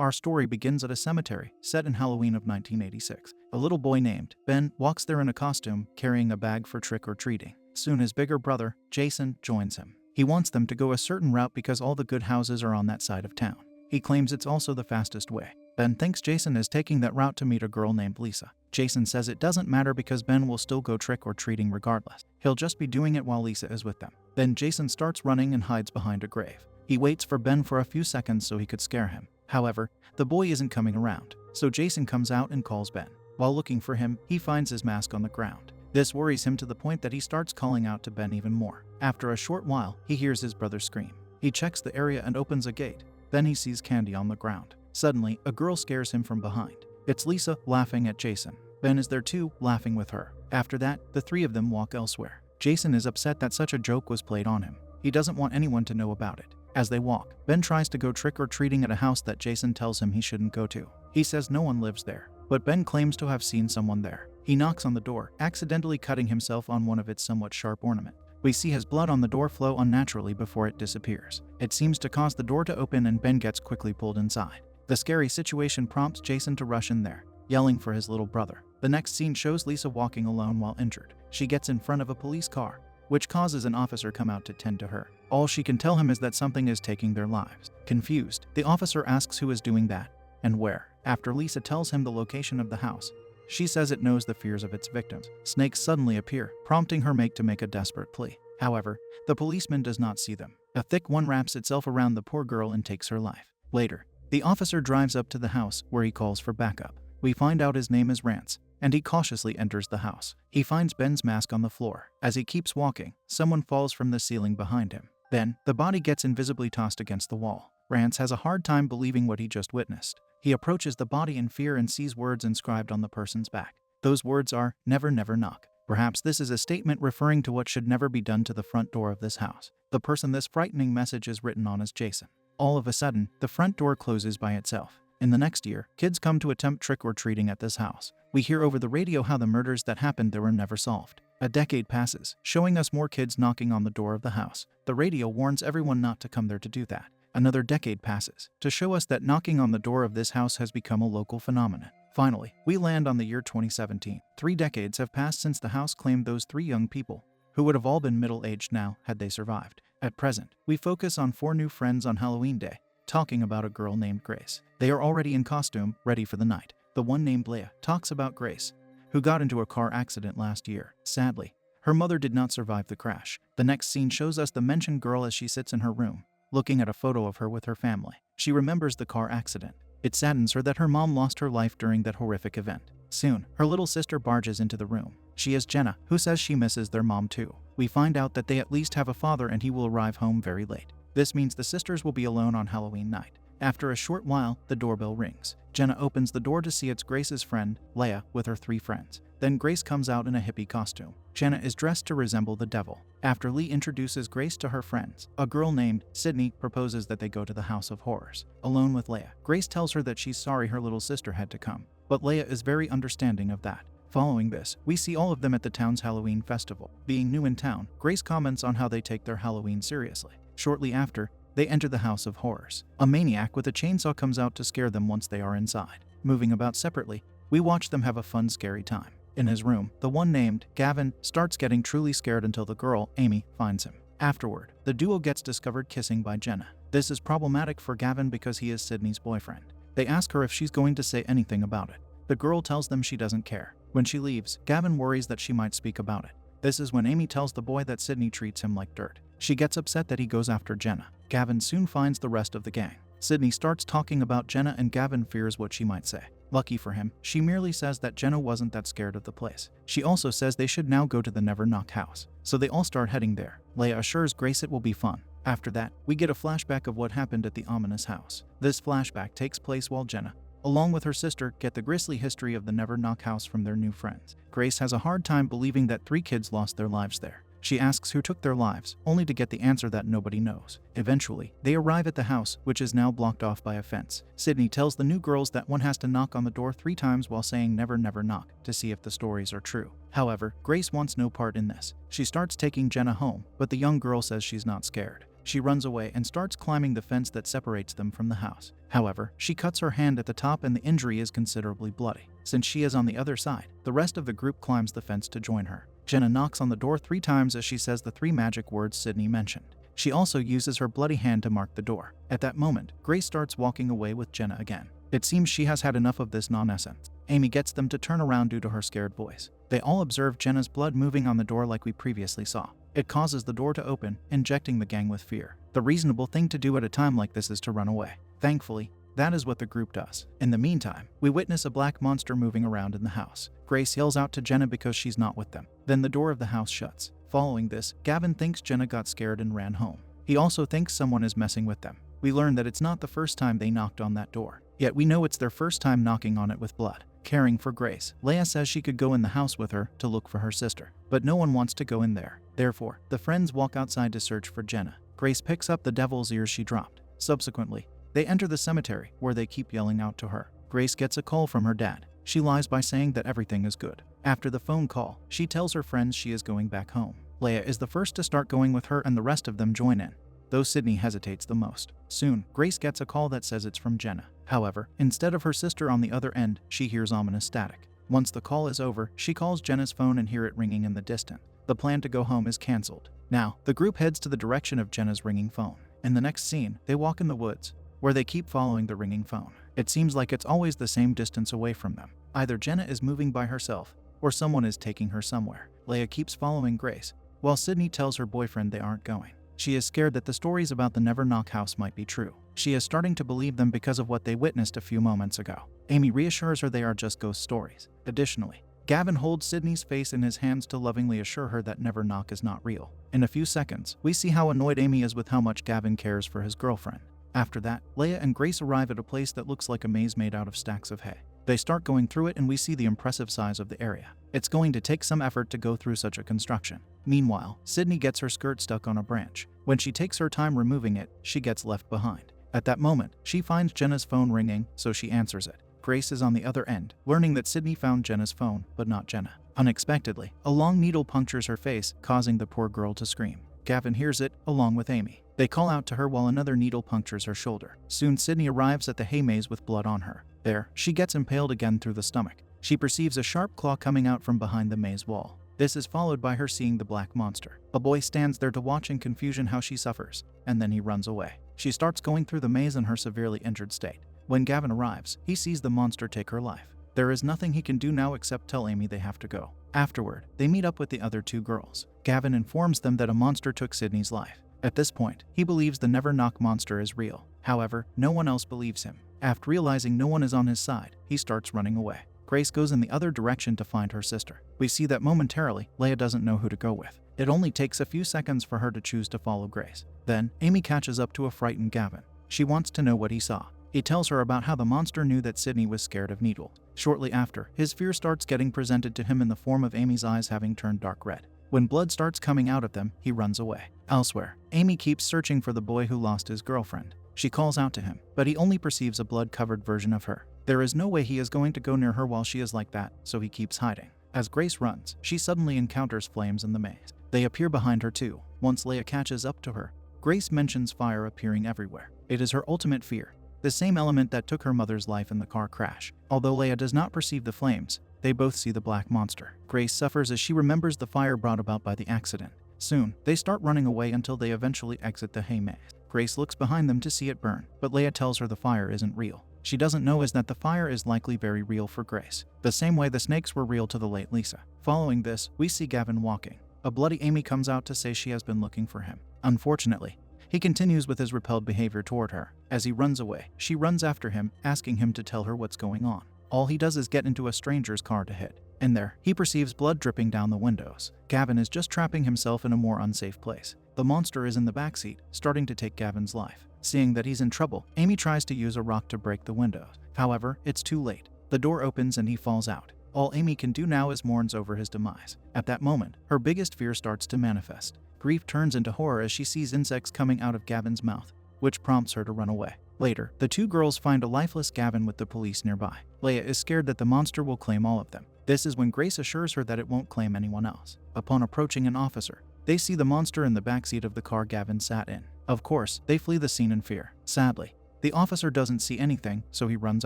Our story begins at a cemetery, set in Halloween of 1986. A little boy named Ben walks there in a costume, carrying a bag for trick-or-treating. Soon his bigger brother, Jason, joins him. He wants them to go a certain route because all the good houses are on that side of town. He claims it's also the fastest way. Ben thinks Jason is taking that route to meet a girl named Lisa. Jason says it doesn't matter because Ben will still go trick-or-treating regardless. He'll just be doing it while Lisa is with them. Then Jason starts running and hides behind a grave. He waits for Ben for a few seconds so he could scare him. However, the boy isn't coming around, so Jason comes out and calls Ben. While looking for him, he finds his mask on the ground. This worries him to the point that he starts calling out to Ben even more. After a short while, he hears his brother scream. He checks the area and opens a gate. Then he sees candy on the ground. Suddenly, a girl scares him from behind. It's Lisa, laughing at Jason. Ben is there too, laughing with her. After that, the three of them walk elsewhere. Jason is upset that such a joke was played on him. He doesn't want anyone to know about it. As they walk, Ben tries to go trick-or-treating at a house that Jason tells him he shouldn't go to. He says no one lives there, but Ben claims to have seen someone there. He knocks on the door, accidentally cutting himself on one of its somewhat sharp ornament. We see his blood on the door flow unnaturally before it disappears. It seems to cause the door to open and Ben gets quickly pulled inside. The scary situation prompts Jason to rush in there, yelling for his little brother. The next scene shows Lisa walking alone while injured. She gets in front of a police car, which causes an officer come out to tend to her. All she can tell him is that something is taking their lives. Confused, the officer asks who is doing that, and where. After Lisa tells him the location of the house, she says it knows the fears of its victims. Snakes suddenly appear, prompting her mate to make a desperate plea. However, the policeman does not see them. A thick one wraps itself around the poor girl and takes her life. Later, the officer drives up to the house, where he calls for backup. We find out his name is Rance, and he cautiously enters the house. He finds Ben's mask on the floor. As he keeps walking, someone falls from the ceiling behind him. Then, the body gets invisibly tossed against the wall. Rance has a hard time believing what he just witnessed. He approaches the body in fear and sees words inscribed on the person's back. Those words are, "Never, never knock." Perhaps this is a statement referring to what should never be done to the front door of this house. The person this frightening message is written on is Jason. All of a sudden, the front door closes by itself. In the next year, kids come to attempt trick-or-treating at this house. We hear over the radio how the murders that happened there were never solved. A decade passes, showing us more kids knocking on the door of the house. The radio warns everyone not to come there to do that. Another decade passes, to show us that knocking on the door of this house has become a local phenomenon. Finally, we land on the year 2017. 3 decades have passed since the house claimed those 3 young people, who would have all been middle-aged now had they survived. At present, we focus on 4 new friends on Halloween Day, talking about a girl named Grace. They are already in costume, ready for the night. The one named Leah talks about Grace, who got into a car accident last year. Sadly, her mother did not survive the crash. The next scene shows us the mentioned girl as she sits in her room, looking at a photo of her with her family. She remembers the car accident. It saddens her that her mom lost her life during that horrific event. Soon, her little sister barges into the room. She is Jenna, who says she misses their mom too. We find out that they at least have a father and he will arrive home very late. This means the sisters will be alone on Halloween night. After a short while, the doorbell rings. Jenna opens the door to see it's Grace's friend, Leah, with her 3 friends. Then Grace comes out in a hippie costume. Jenna is dressed to resemble the devil. After Lee introduces Grace to her friends, a girl named Sydney proposes that they go to the House of Horrors. Alone with Leah, Grace tells her that she's sorry her little sister had to come, but Leah is very understanding of that. Following this, we see all of them at the town's Halloween festival. Being new in town, Grace comments on how they take their Halloween seriously. Shortly after, they enter the House of Horrors. A maniac with a chainsaw comes out to scare them once they are inside. Moving about separately, we watch them have a fun, scary time. In his room, the one named Gavin starts getting truly scared until the girl, Amy, finds him. Afterward, the duo gets discovered kissing by Jenna. This is problematic for Gavin because he is Sydney's boyfriend. They ask her if she's going to say anything about it. The girl tells them she doesn't care. When she leaves, Gavin worries that she might speak about it. This is when Amy tells the boy that Sydney treats him like dirt. She gets upset that he goes after Jenna. Gavin soon finds the rest of the gang. Sydney starts talking about Jenna and Gavin fears what she might say. Lucky for him, she merely says that Jenna wasn't that scared of the place. She also says they should now go to the Never Knock house. So they all start heading there. Leah assures Grace it will be fun. After that, we get a flashback of what happened at the ominous house. This flashback takes place while Jenna, along with her sister, get the grisly history of the Never Knock house from their new friends. Grace has a hard time believing that 3 kids lost their lives there. She asks who took their lives, only to get the answer that nobody knows. Eventually, they arrive at the house, which is now blocked off by a fence. Sydney tells the new girls that one has to knock on the door 3 times while saying never, never knock, to see if the stories are true. However, Grace wants no part in this. She starts taking Jenna home, but the young girl says she's not scared. She runs away and starts climbing the fence that separates them from the house. However, she cuts her hand at the top and the injury is considerably bloody. Since she is on the other side, the rest of the group climbs the fence to join her. Jenna knocks on the door 3 times as she says the 3 magic words Sydney mentioned. She also uses her bloody hand to mark the door. At that moment, Grace starts walking away with Jenna again. It seems she has had enough of this nonsense. Amy gets them to turn around due to her scared voice. They all observe Jenna's blood moving on the door like we previously saw. It causes the door to open, injecting the gang with fear. The reasonable thing to do at a time like this is to run away. Thankfully, that is what the group does. In the meantime, we witness a black monster moving around in the house. Grace yells out to Jenna because she's not with them. Then the door of the house shuts. Following this, Gavin thinks Jenna got scared and ran home. He also thinks someone is messing with them. We learn that it's not the first time they knocked on that door. Yet we know it's their first time knocking on it with blood. Caring for Grace, Leia says she could go in the house with her to look for her sister. But no one wants to go in there. Therefore, the friends walk outside to search for Jenna. Grace picks up the devil's ears she dropped. Subsequently, they enter the cemetery, where they keep yelling out to her. Grace gets a call from her dad. She lies by saying that everything is good. After the phone call, she tells her friends she is going back home. Leia is the first to start going with her and the rest of them join in, though Sydney hesitates the most. Soon, Grace gets a call that says it's from Jenna. However, instead of her sister on the other end, she hears ominous static. Once the call is over, she calls Jenna's phone and hears it ringing in the distance. The plan to go home is cancelled. Now, the group heads to the direction of Jenna's ringing phone. In the next scene, they walk in the woods, where they keep following the ringing phone. It seems like it's always the same distance away from them. Either Jenna is moving by herself, or someone is taking her somewhere. Leia keeps following Grace, while Sydney tells her boyfriend they aren't going. She is scared that the stories about the Never Knock house might be true. She is starting to believe them because of what they witnessed a few moments ago. Amy reassures her they are just ghost stories. Additionally, Gavin holds Sydney's face in his hands to lovingly assure her that Never Knock is not real. In a few seconds, we see how annoyed Amy is with how much Gavin cares for his girlfriend. After that, Leia and Grace arrive at a place that looks like a maze made out of stacks of hay. They start going through it and we see the impressive size of the area. It's going to take some effort to go through such a construction. Meanwhile, Sydney gets her skirt stuck on a branch. When she takes her time removing it, she gets left behind. At that moment, she finds Jenna's phone ringing, so she answers it. Grace is on the other end, learning that Sydney found Jenna's phone, but not Jenna. Unexpectedly, a long needle punctures her face, causing the poor girl to scream. Gavin hears it, along with Amy. They call out to her while another needle punctures her shoulder. Soon Sydney arrives at the hay maze with blood on her. There, she gets impaled again through the stomach. She perceives a sharp claw coming out from behind the maze wall. This is followed by her seeing the black monster. A boy stands there to watch in confusion how she suffers, and then he runs away. She starts going through the maze in her severely injured state. When Gavin arrives, he sees the monster take her life. There is nothing he can do now except tell Amy they have to go. Afterward, they meet up with the other 2 girls. Gavin informs them that a monster took Sydney's life. At this point, he believes the Never Knock monster is real. However, no one else believes him. After realizing no one is on his side, he starts running away. Grace goes in the other direction to find her sister. We see that momentarily, Leia doesn't know who to go with. It only takes a few seconds for her to choose to follow Grace. Then, Amy catches up to a frightened Gavin. She wants to know what he saw. He tells her about how the monster knew that Sydney was scared of needles. Shortly after, his fear starts getting presented to him in the form of Amy's eyes having turned dark red. When blood starts coming out of them, he runs away. Elsewhere, Amy keeps searching for the boy who lost his girlfriend. She calls out to him, but he only perceives a blood-covered version of her. There is no way he is going to go near her while she is like that, so he keeps hiding. As Grace runs, she suddenly encounters flames in the maze. They appear behind her too. Once Leia catches up to her, Grace mentions fire appearing everywhere. It is her ultimate fear, the same element that took her mother's life in the car crash. Although Leia does not perceive the flames, they both see the black monster. Grace suffers as she remembers the fire brought about by the accident. Soon, they start running away until they eventually exit the hay maze. Grace looks behind them to see it burn, but Leia tells her the fire isn't real. She doesn't know is that the fire is likely very real for Grace, the same way the snakes were real to the late Lisa. Following this, we see Gavin walking. A bloody Amy comes out to say she has been looking for him. Unfortunately, he continues with his repelled behavior toward her. As he runs away, she runs after him, asking him to tell her what's going on. All he does is get into a stranger's car to hit. In there, he perceives blood dripping down the windows. Gavin is just trapping himself in a more unsafe place. The monster is in the backseat, starting to take Gavin's life. Seeing that he's in trouble, Amy tries to use a rock to break the windows. However, it's too late. The door opens and he falls out. All Amy can do now is mourns over his demise. At that moment, her biggest fear starts to manifest. Grief turns into horror as she sees insects coming out of Gavin's mouth, which prompts her to run away. Later, the 2 girls find a lifeless Gavin with the police nearby. Leia is scared that the monster will claim all of them. This is when Grace assures her that it won't claim anyone else. Upon approaching an officer, they see the monster in the backseat of the car Gavin sat in. Of course, they flee the scene in fear. Sadly, the officer doesn't see anything, so he runs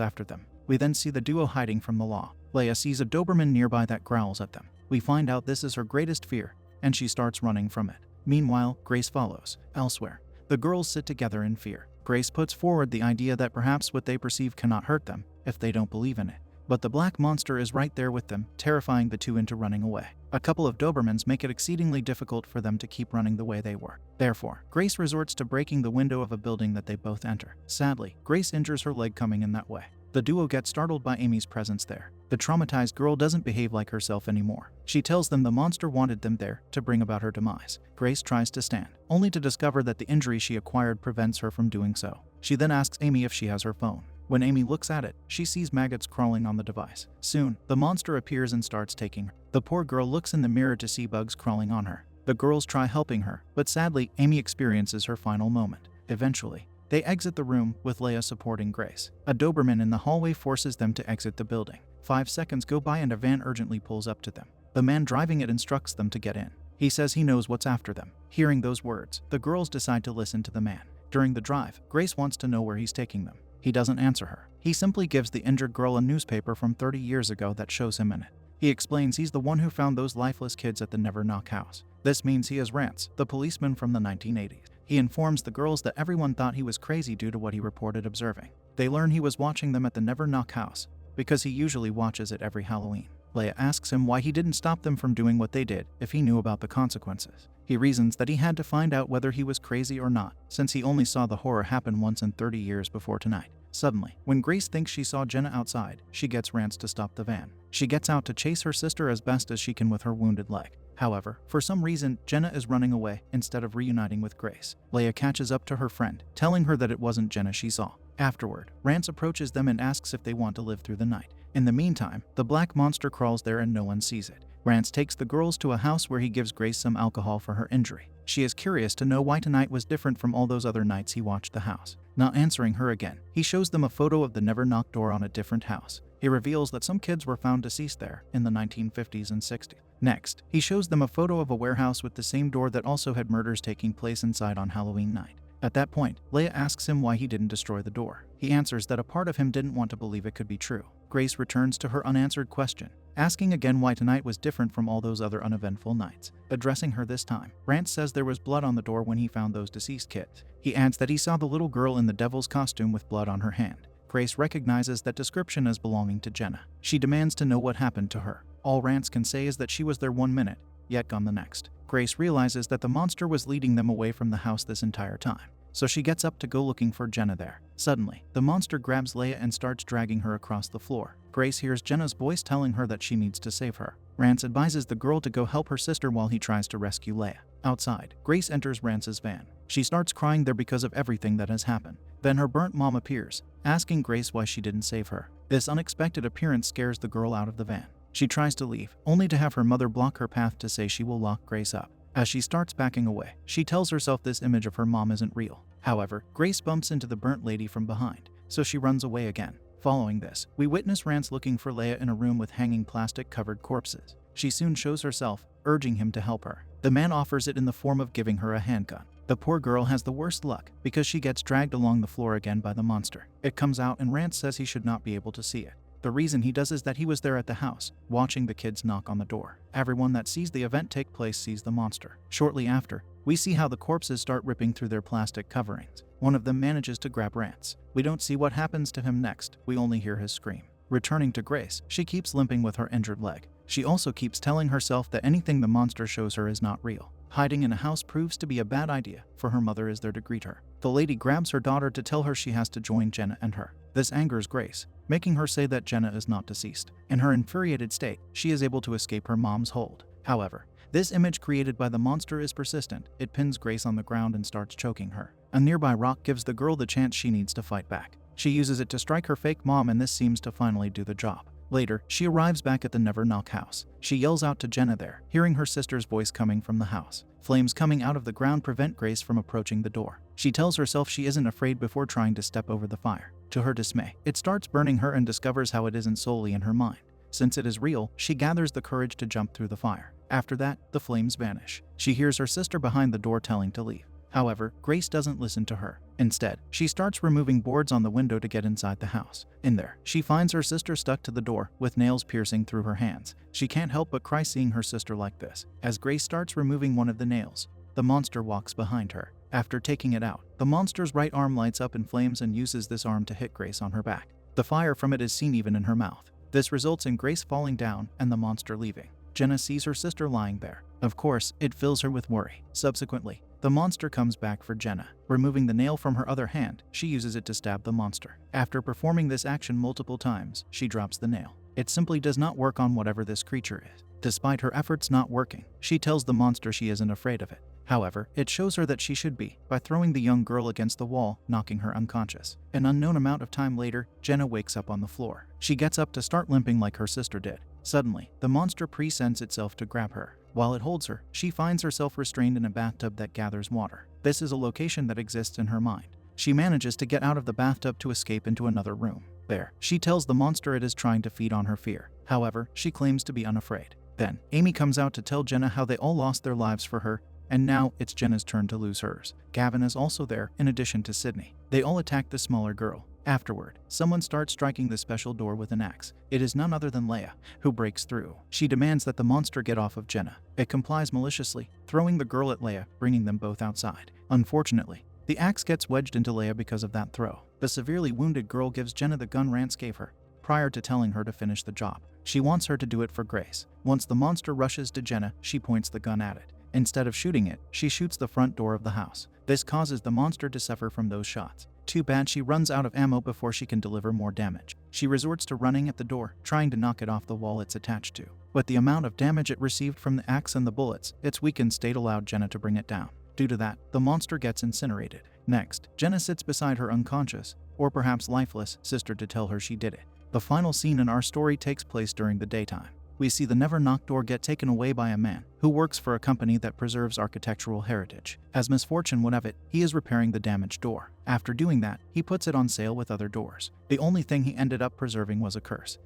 after them. We then see the duo hiding from the law. Leia sees a Doberman nearby that growls at them. We find out this is her greatest fear, and she starts running from it. Meanwhile, Grace follows. Elsewhere, the girls sit together in fear. Grace puts forward the idea that perhaps what they perceive cannot hurt them if they don't believe in it. But the black monster is right there with them, terrifying the two into running away. A couple of Dobermans make it exceedingly difficult for them to keep running the way they were. Therefore, Grace resorts to breaking the window of a building that they both enter. Sadly, Grace injures her leg coming in that way. The duo gets startled by Amy's presence there. The traumatized girl doesn't behave like herself anymore. She tells them the monster wanted them there to bring about her demise. Grace tries to stand, only to discover that the injury she acquired prevents her from doing so. She then asks Amy if she has her phone. When Amy looks at it, she sees maggots crawling on the device. Soon, the monster appears and starts taking her. The poor girl looks in the mirror to see bugs crawling on her. The girls try helping her, but sadly, Amy experiences her final moment. Eventually, they exit the room, with Leia supporting Grace. A Doberman in the hallway forces them to exit the building. 5 seconds go by and a van urgently pulls up to them. The man driving it instructs them to get in. He says he knows what's after them. Hearing those words, the girls decide to listen to the man. During the drive, Grace wants to know where he's taking them. He doesn't answer her. He simply gives the injured girl a newspaper from 30 years ago that shows him in it. He explains he's the one who found those lifeless kids at the Never Knock house. This means he is Rance, the policeman from the 1980s. He informs the girls that everyone thought he was crazy due to what he reported observing. They learn he was watching them at the Never Knock house, because he usually watches it every Halloween. Leia asks him why he didn't stop them from doing what they did if he knew about the consequences. He reasons that he had to find out whether he was crazy or not, since he only saw the horror happen once in 30 years before tonight. Suddenly, when Grace thinks she saw Jenna outside, she gets Rance to stop the van. She gets out to chase her sister as best as she can with her wounded leg. However, for some reason, Jenna is running away instead of reuniting with Grace. Leia catches up to her friend, telling her that it wasn't Jenna she saw. Afterward, Rance approaches them and asks if they want to live through the night. In the meantime, the black monster crawls there and no one sees it. Rance takes the girls to a house where he gives Grace some alcohol for her injury. She is curious to know why tonight was different from all those other nights he watched the house. Not answering her again, he shows them a photo of the Never Knock door on a different house. He reveals that some kids were found deceased there in the 1950s and 60s. Next, he shows them a photo of a warehouse with the same door that also had murders taking place inside on Halloween night. At that point, Leia asks him why he didn't destroy the door. He answers that a part of him didn't want to believe it could be true. Grace returns to her unanswered question, asking again why tonight was different from all those other uneventful nights. Addressing her this time, Rance says there was blood on the door when he found those deceased kids. He adds that he saw the little girl in the devil's costume with blood on her hand. Grace recognizes that description as belonging to Jenna. She demands to know what happened to her. All Rance can say is that she was there 1 minute, yet gone the next. Grace realizes that the monster was leading them away from the house this entire time, so she gets up to go looking for Jenna there. Suddenly, the monster grabs Leia and starts dragging her across the floor. Grace hears Jenna's voice telling her that she needs to save her. Rance advises the girl to go help her sister while he tries to rescue Leia. Outside, Grace enters Rance's van. She starts crying there because of everything that has happened. Then her burnt mom appears, asking Grace why she didn't save her. This unexpected appearance scares the girl out of the van. She tries to leave, only to have her mother block her path to say she will lock Grace up. As she starts backing away, she tells herself this image of her mom isn't real. However, Grace bumps into the burnt lady from behind, so she runs away again. Following this, we witness Rance looking for Leia in a room with hanging plastic-covered corpses. She soon shows herself, urging him to help her. The man offers it in the form of giving her a handgun. The poor girl has the worst luck, because she gets dragged along the floor again by the monster. It comes out and Rance says he should not be able to see it. The reason he does is that he was there at the house, watching the kids knock on the door. Everyone that sees the event take place sees the monster. Shortly after, we see how the corpses start ripping through their plastic coverings. One of them manages to grab Rance. We don't see what happens to him next, we only hear his scream. Returning to Grace, she keeps limping with her injured leg. She also keeps telling herself that anything the monster shows her is not real. Hiding in a house proves to be a bad idea, for her mother is there to greet her. The lady grabs her daughter to tell her she has to join Jenna and her. This angers Grace, making her say that Jenna is not deceased. In her infuriated state, she is able to escape her mom's hold. However, this image created by the monster is persistent. It pins Grace on the ground and starts choking her. A nearby rock gives the girl the chance she needs to fight back. She uses it to strike her fake mom, and this seems to finally do the job. Later, she arrives back at the Never Knock house. She yells out to Jenna there, hearing her sister's voice coming from the house. Flames coming out of the ground prevent Grace from approaching the door. She tells herself she isn't afraid before trying to step over the fire. To her dismay, it starts burning her and discovers how it isn't solely in her mind. Since it is real, she gathers the courage to jump through the fire. After that, the flames vanish. She hears her sister behind the door telling to leave. However, Grace doesn't listen to her. Instead, she starts removing boards on the window to get inside the house. In there, she finds her sister stuck to the door with nails piercing through her hands. She can't help but cry seeing her sister like this. As Grace starts removing one of the nails, the monster walks behind her. After taking it out, the monster's right arm lights up in flames and uses this arm to hit Grace on her back. The fire from it is seen even in her mouth. This results in Grace falling down and the monster leaving. Jenna sees her sister lying there. Of course, it fills her with worry. Subsequently, the monster comes back for Jenna. Removing the nail from her other hand, she uses it to stab the monster. After performing this action multiple times, she drops the nail. It simply does not work on whatever this creature is. Despite her efforts not working, she tells the monster she isn't afraid of it. However, it shows her that she should be, by throwing the young girl against the wall, knocking her unconscious. An unknown amount of time later, Jenna wakes up on the floor. She gets up to start limping like her sister did. Suddenly, the monster presents itself to grab her. While it holds her, she finds herself restrained in a bathtub that gathers water. This is a location that exists in her mind. She manages to get out of the bathtub to escape into another room. There, she tells the monster it is trying to feed on her fear. However, she claims to be unafraid. Then, Amy comes out to tell Jenna how they all lost their lives for her, and now it's Jenna's turn to lose hers. Gavin is also there, in addition to Sydney. They all attack the smaller girl. Afterward, someone starts striking the special door with an axe. It is none other than Leia, who breaks through. She demands that the monster get off of Jenna. It complies maliciously, throwing the girl at Leia, bringing them both outside. Unfortunately, the axe gets wedged into Leia because of that throw. The severely wounded girl gives Jenna the gun Rance gave her, prior to telling her to finish the job. She wants her to do it for Grace. Once the monster rushes to Jenna, she points the gun at it. Instead of shooting it, she shoots the front door of the house. This causes the monster to suffer from those shots. Too bad she runs out of ammo before she can deliver more damage. She resorts to running at the door, trying to knock it off the wall it's attached to. But the amount of damage it received from the axe and the bullets, its weakened state allowed Jenna to bring it down. Due to that, the monster gets incinerated. Next, Jenna sits beside her unconscious, or perhaps lifeless, sister to tell her she did it. The final scene in our story takes place during the daytime. We see the never-knocked door get taken away by a man who works for a company that preserves architectural heritage. As misfortune would have it, he is repairing the damaged door. After doing that, he puts it on sale with other doors. The only thing he ended up preserving was a curse.